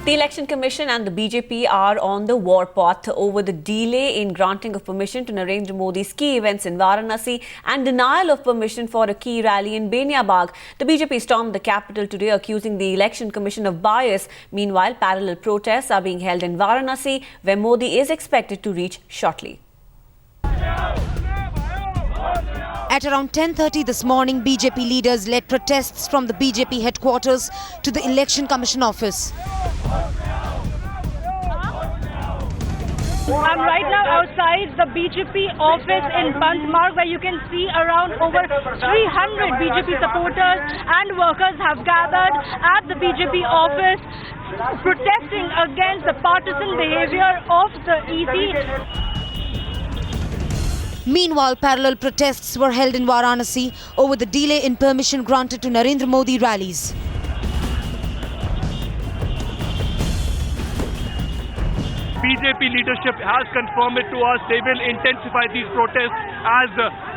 The Election Commission and the BJP are on the warpath over the delay in granting of permission to Narendra Modi's key events in Varanasi and denial of permission for a key rally in Benia Bagh. The BJP stormed the capital today, accusing the Election Commission of bias. Meanwhile, parallel protests are being held in Varanasi, where Modi is expected to reach shortly. At around 10:30 this morning, BJP leaders led protests from the BJP headquarters to the Election Commission office. I'm right now outside the BJP office in Pant Marg, where you can see around over 300 BJP supporters and workers have gathered at the BJP office protesting against the partisan behavior of the EC. Meanwhile, parallel protests were held in Varanasi over the delay in permission granted to Narendra Modi rallies. BJP leadership has confirmed it to us. They will intensify these protests as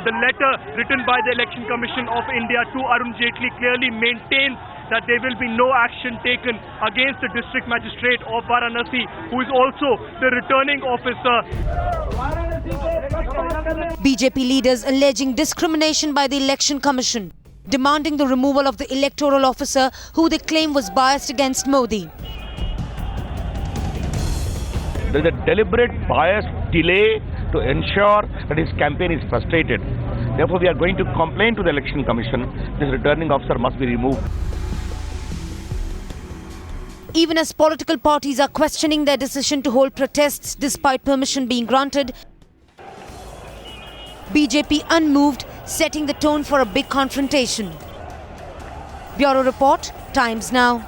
the letter written by the Election Commission of India to Arun Jaitley clearly maintains that there will be no action taken against the district magistrate of Varanasi, who is also the returning officer. BJP leaders alleging discrimination by the Election Commission, demanding the removal of the electoral officer who they claim was biased against Modi. There is a deliberate bias delay to ensure that his campaign is frustrated. Therefore, we are going to complain to the Election Commission. This returning officer must be removed. Even as political parties are questioning their decision to hold protests despite permission being granted, BJP unmoved, setting the tone for a big confrontation. Bureau Report, Times Now.